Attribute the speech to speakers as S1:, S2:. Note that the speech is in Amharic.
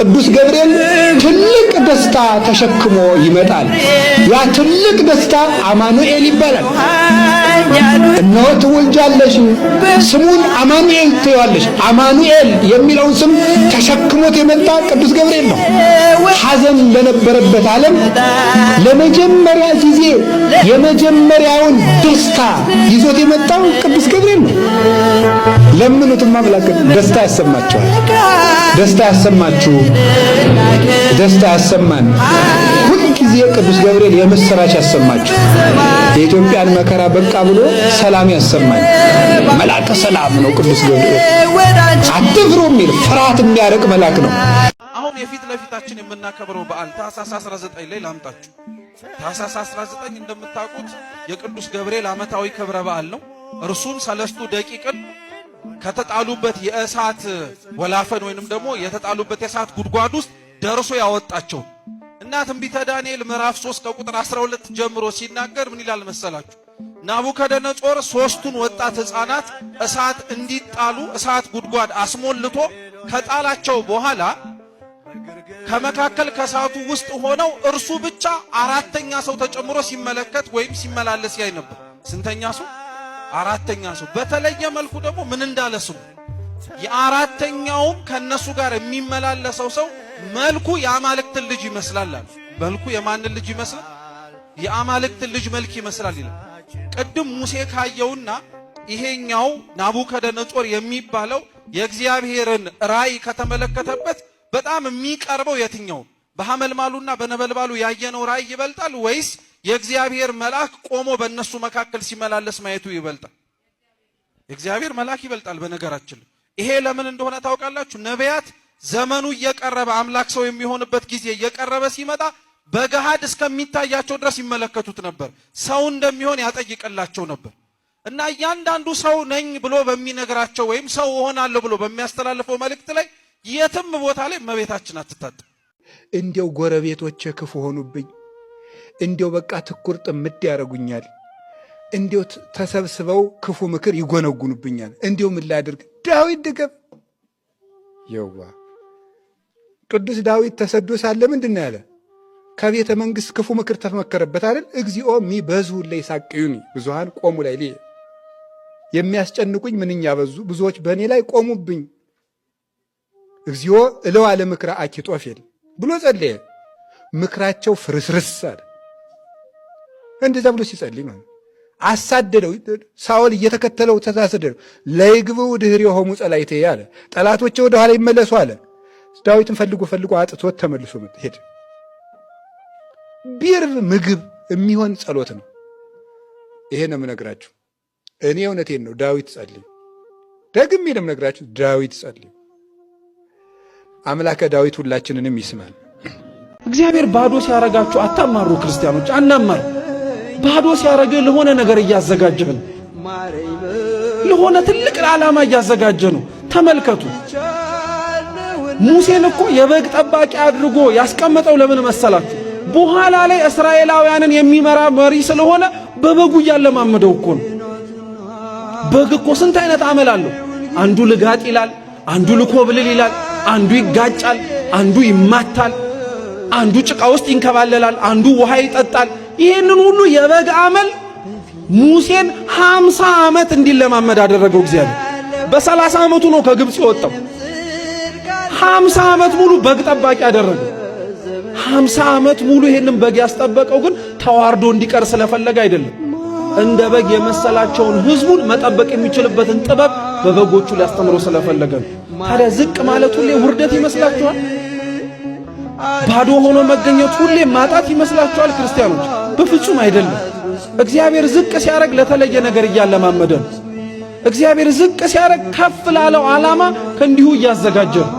S1: ቅዱስ ገብርኤል ትልቅ ደስታ ተሸክሞ ይመጣል። ያ ትልቅ ደስታ አማኑኤል ይባላል። እነሆ ትወልጃለሽ፣ ስሙን አማኑኤል ትይዋለሽ። አማኑኤል የሚለውን ስም ተሸክሞት የመጣ ቅዱስ ገብርኤል ነው። ሐዘን በነበረበት ዓለም ለመጀመሪያ ጊዜ የመጀመሪያውን ደስታ ይዞት የመጣው ቅዱስ ገብርኤል ነው። ለምኑትም አምላክ ደስታ ያሰማችኋል። ደስታ ያሰማችሁ፣ ደስታ ያሰማን። ሁልጊዜ ቅዱስ ገብርኤል የምስራች ያሰማችሁ። የኢትዮጵያን መከራ በቃ ብሎ ሰላም ያሰማን። መልአከ ሰላም ነው ቅዱስ ገብርኤል። አትፍሩ የሚል ፍርሃት የሚያርቅ መልአክ ነው።
S2: አሁን የፊት ለፊታችን የምናከብረው በዓል ታኅሳስ 19 ላይ ላምጣችሁ። ታኅሳስ 19 እንደምታውቁት የቅዱስ ገብርኤል ዓመታዊ ክብረ በዓል ነው። እርሱም 3 ደቂቅን ከተጣሉበት የእሳት ወላፈን ወይንም ደግሞ የተጣሉበት የእሳት ጉድጓድ ውስጥ ደርሶ ያወጣቸው እና ትንቢተ ዳንኤል ምዕራፍ 3 ከቁጥር 12 ጀምሮ ሲናገር ምን ይላል መሰላችሁ? ናቡከደነጾር 3ቱን ወጣት ሕፃናት እሳት እንዲጣሉ እሳት ጉድጓድ አስሞልቶ ከጣላቸው በኋላ ከመካከል ከእሳቱ ውስጥ ሆነው እርሱ ብቻ 4ኛ ሰው ተጨምሮ ሲመለከት ወይም ሲመላለስ ያይ ነበር። ስንተኛ ሰው? 4ኛ ሰው። በተለየ መልኩ ደግሞ ምን እንዳለ ስሙ። የ4ኛውም ከነሱ ጋር የሚመላለሰው ሰው መልኩ የአማልክትን ልጅ ይመስላል አለ። መልኩ የማንን ልጅ ይመስላል? የአማልክትን ልጅ መልክ ይመስላል ይላል። ቅድም ሙሴ ካየውና ይሄኛው ናቡከደነጾር የሚባለው የእግዚአብሔርን ራእይ ከተመለከተበት በጣም የሚቀርበው የትኛው? በሐመልማሉና በነበልባሉ ያየነው ራእይ ይበልጣል ወይስ የእግዚአብሔር መልአክ ቆሞ በእነሱ መካከል ሲመላለስ ማየቱ ይበልጣል? የእግዚአብሔር መልአክ ይበልጣል። በነገራችን ይሄ ለምን እንደሆነ ታውቃላችሁ? ነቢያት ዘመኑ እየቀረበ አምላክ ሰው የሚሆንበት ጊዜ እየቀረበ ሲመጣ በገሃድ እስከሚታያቸው ድረስ ይመለከቱት ነበር። ሰው እንደሚሆን ያጠይቅላቸው ነበር እና እያንዳንዱ ሰው ነኝ ብሎ በሚነግራቸው ወይም ሰው እሆናለሁ ብሎ በሚያስተላልፈው መልእክት ላይ የትም ቦታ ላይ እመቤታችን አትታጣም።
S1: እንዲያው ጎረቤቶቼ ክፉ ሆኑብኝ፣ እንዲያው በቃ ትኩር ጥምድ ያደርጉኛል፣ እንዲያው ተሰብስበው ክፉ ምክር ይጎነጉኑብኛል፣ እንዲያው ምን ላድርግ? ዳዊት ድገም የዋ ቅዱስ ዳዊት ተሰዶ ሳለ ምንድን ያለ? ከቤተ መንግሥት ክፉ ምክር ተመከረበት አይደል? እግዚኦ ሚበዙ ለይሳቅዩኒ ብዙሃን ቆሙ ላይ የሚያስጨንቁኝ ምንኛ በዙ፣ ብዙዎች በእኔ ላይ ቆሙብኝ። እግዚኦ እለው አለ ምክረ አኪጦፌል ብሎ ጸለየ። ምክራቸው ፍርስርስ አለ። እንደዛ ብሎ ሲጸልይ ማለት አሳደደው። ሳኦል እየተከተለው ተሳሰደው። ለይግብው ድኅሬሆሙ ጸላእቴ አለ። ጠላቶቼ ወደ ኋላ ይመለሱ አለ። ዳዊትን ፈልጎ አጥቶት ተመልሶ ሄደ። ቢርብ ምግብ የሚሆን ጸሎት ነው። ይሄ ነው የምነግራችሁ። እኔ እውነቴን ነው። ዳዊት ጸልይ። ደግሜ ነው የምነግራችሁ። ዳዊት ጸልይ። አምላከ ዳዊት ሁላችንንም ይስማል።
S3: እግዚአብሔር ባዶ ሲያረጋችሁ አታማሩ ክርስቲያኖች፣ አናማር። ባዶ ሲያረገ ለሆነ ነገር እያዘጋጀህ ነው። ለሆነ ትልቅ ዓላማ እያዘጋጀ ነው። ተመልከቱ። ሙሴን እኮ የበግ ጠባቂ አድርጎ ያስቀመጠው ለምን መሰላችሁ? በኋላ ላይ እስራኤላውያንን የሚመራ መሪ ስለሆነ በበጉ እያለማመደው እኮ ነው። በግ እኮ ስንት አይነት አመል አለው። አንዱ ልጋጥ ይላል፣ አንዱ ልኮብልል ይላል፣ አንዱ ይጋጫል፣ አንዱ ይማታል፣ አንዱ ጭቃ ውስጥ ይንከባለላል፣ አንዱ ውሃ ይጠጣል። ይህንን ሁሉ የበግ አመል ሙሴን 50 ዓመት እንዲለማመድ አደረገው እግዚአብሔር። በ30 ዓመቱ ነው ከግብፅ የወጣው። 50 ዓመት ሙሉ በግ ጠባቂ አደረገው። 50 ዓመት ሙሉ ይሄንን በግ ያስጠበቀው ግን ተዋርዶ እንዲቀር ስለፈለገ አይደለም። እንደ በግ የመሰላቸውን ህዝቡን መጠበቅ የሚችልበትን ጥበብ በበጎቹ ሊያስተምረው ስለፈለገ ነው። ታዲያ ዝቅ ማለት ሁሌ ውርደት ይመስላችኋል? ባዶ ሆኖ መገኘት ሁሌ ማጣት ይመስላችኋል? ክርስቲያኖች በፍጹም አይደለም። እግዚአብሔር ዝቅ ሲያረግ ለተለየ ነገር እያለማመደ ነው። እግዚአብሔር ዝቅ ሲያረግ ከፍ ላለው ዓላማ ከእንዲሁ እያዘጋጀ ነው።